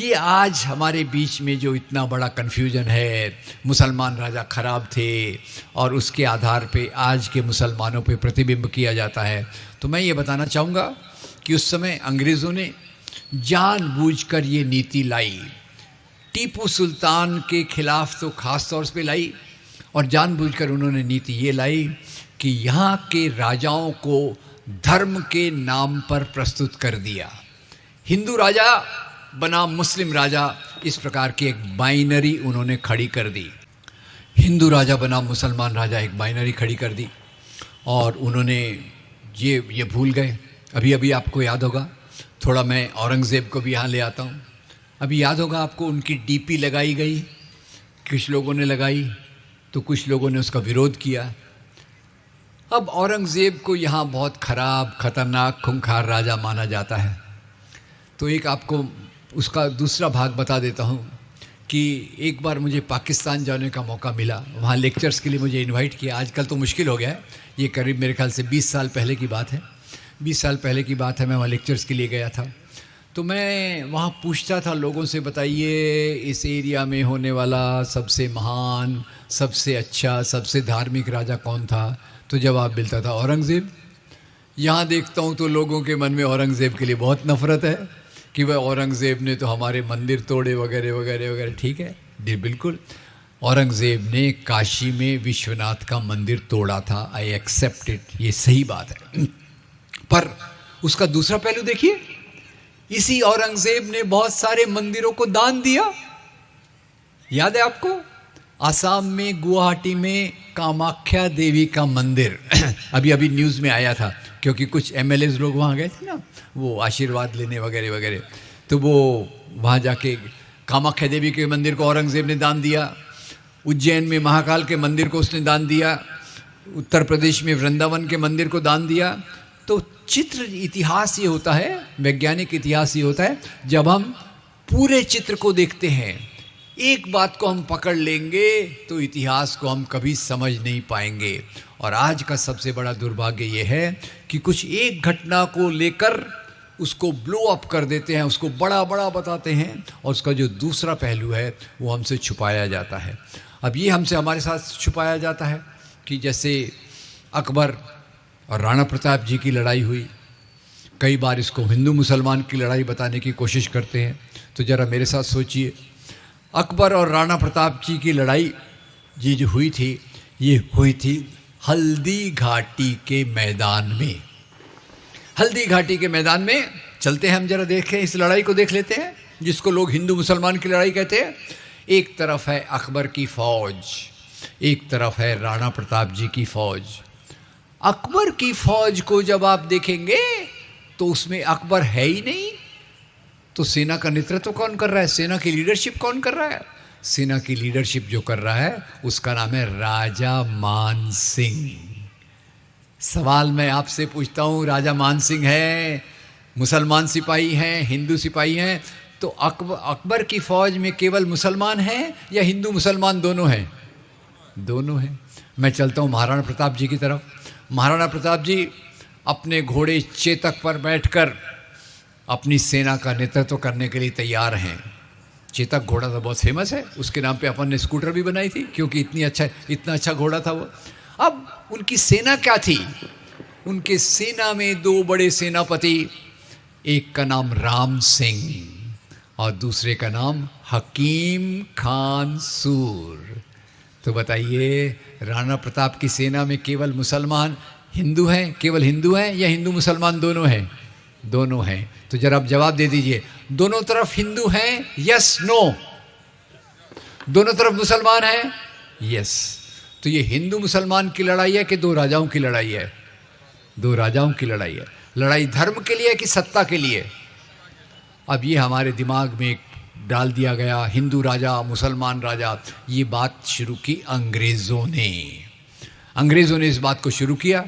ये आज हमारे बीच में जो इतना बड़ा कन्फ्यूजन है, मुसलमान राजा खराब थे और उसके आधार पे आज के मुसलमानों पे प्रतिबिंब किया जाता है, तो मैं ये बताना चाहूँगा कि उस समय अंग्रेज़ों ने जानबूझकर ये नीति लाई। टीपू सुल्तान के खिलाफ तो ख़ास तौर पे लाई, और जानबूझकर उन्होंने नीति ये लाई कि यहाँ के राजाओं को धर्म के नाम पर प्रस्तुत कर दिया। हिंदू राजा बना मुस्लिम राजा, इस प्रकार की एक बाइनरी उन्होंने खड़ी कर दी। हिंदू राजा बना मुसलमान राजा, एक बाइनरी खड़ी कर दी। और उन्होंने ये भूल गए। अभी आपको याद होगा, थोड़ा मैं औरंगज़ेब को भी यहाँ ले आता हूँ। अभी याद होगा आपको, उनकी डीपी लगाई गई, कुछ लोगों ने लगाई तो कुछ लोगों ने उसका विरोध किया। अब औरंगज़ेब को यहाँ बहुत ख़राब, ख़तरनाक, खूंखार राजा माना जाता है। तो एक आपको उसका दूसरा भाग बता देता हूँ कि एक बार मुझे पाकिस्तान जाने का मौका मिला। वहाँ लेक्चर्स के लिए मुझे इनवाइट किया। आजकल तो मुश्किल हो गया है, ये करीब मेरे ख्याल से 20 साल पहले की बात है। 20 साल पहले की बात है, मैं वहाँ लेक्चर्स के लिए गया था। तो मैं वहाँ पूछता था लोगों से, बताइए इस एरिया में होने वाला सबसे महान, सबसे अच्छा, सबसे धार्मिक राजा कौन था? तो जवाब मिलता था औरंगज़ेब। यहाँ देखता हूँ तो लोगों के मन में औरंगज़ेब के लिए बहुत नफ़रत है कि वह औरंगज़ेब ने तो हमारे मंदिर तोड़े वगैरह वगैरह वगैरह। ठीक है जी, बिल्कुल, औरंगज़ेब ने काशी में विश्वनाथ का मंदिर तोड़ा था, आई एक्सेप्ट इट, ये सही बात है। पर उसका दूसरा पहलू देखिए, इसी औरंगज़ेब ने बहुत सारे मंदिरों को दान दिया। याद है आपको, आसाम में गुवाहाटी में कामाख्या देवी का मंदिर अभी न्यूज़ में आया था, क्योंकि कुछ एमएलएज लोग वहाँ गए थे ना, वो आशीर्वाद लेने वगैरह वगैरह। तो वो वहाँ जाके कामाख्या देवी के मंदिर को औरंगज़ेब ने दान दिया। उज्जैन में महाकाल के मंदिर को उसने दान दिया। उत्तर प्रदेश में वृंदावन के मंदिर को दान दिया। तो चित्र इतिहास ये होता है, वैज्ञानिक इतिहास ये होता है, जब हम पूरे चित्र को देखते हैं, एक बात को हम पकड़ लेंगे तो इतिहास को हम कभी समझ नहीं पाएंगे। और आज का सबसे बड़ा दुर्भाग्य ये है कि कुछ एक घटना को लेकर उसको ब्लो अप कर देते हैं, उसको बड़ा बड़ा बताते हैं, और उसका जो दूसरा पहलू है वो हमसे छुपाया जाता है। अब ये हमसे हमारे साथ छुपाया जाता है कि जैसे अकबर और राणा प्रताप जी की लड़ाई हुई। कई बार इसको हिंदू मुसलमान की लड़ाई बताने की कोशिश करते हैं। तो ज़रा मेरे साथ सोचिए, अकबर और राणा प्रताप जी की लड़ाई ये जो हुई थी, ये हुई थी हल्दी घाटी के मैदान में। हल्दी घाटी के मैदान में चलते हैं हम, जरा देखें, इस लड़ाई को देख लेते हैं, जिसको लोग हिंदू मुसलमान की लड़ाई कहते हैं। एक तरफ है अकबर की फौज, एक तरफ है राणा प्रताप जी की फौज। अकबर की फौज को जब आप देखेंगे तो उसमें अकबर है ही नहीं। तो सेना का नेतृत्व कौन कर रहा है? सेना की लीडरशिप कौन कर रहा है? सेना की लीडरशिप जो कर रहा है उसका नाम है राजा मान सिंह। सवाल मैं आपसे पूछता हूँ, राजा मान सिंह है, मुसलमान सिपाही हैं, हिंदू सिपाही हैं, तो अकबर की फौज में केवल मुसलमान हैं या हिंदू मुसलमान दोनों हैं? दोनों हैं। मैं चलता हूँ महाराणा प्रताप जी की तरफ। महाराणा प्रताप जी अपने घोड़े चेतक पर बैठकर अपनी सेना का नेतृत्व करने के लिए तैयार हैं। चेतक घोड़ा तो बहुत फेमस है, उसके नाम पे अपन ने स्कूटर भी बनाई थी, क्योंकि इतना अच्छा घोड़ा था वो। अब उनकी सेना क्या थी? उनके सेना में दो बड़े सेनापति, एक का नाम राम सिंह और दूसरे का नाम हकीम खान सूर। तो बताइए, राणा प्रताप की सेना में केवल मुसलमान हिंदू हैं, केवल हिंदू हैं या हिंदू मुसलमान दोनों हैं? दोनों हैं। तो जरा आप जवाब दे दीजिए, दोनों तरफ हिंदू हैं? Yes, no? दोनों तरफ मुसलमान हैं? यस। तो ये हिंदू मुसलमान की लड़ाई है कि दो राजाओं की लड़ाई है? दो राजाओं की लड़ाई है। लड़ाई धर्म के लिए कि सत्ता के लिए? अब ये हमारे दिमाग में डाल दिया गया, हिंदू राजा, मुसलमान राजा। ये बात शुरू की अंग्रेज़ों ने। अंग्रेज़ों ने इस बात को शुरू किया।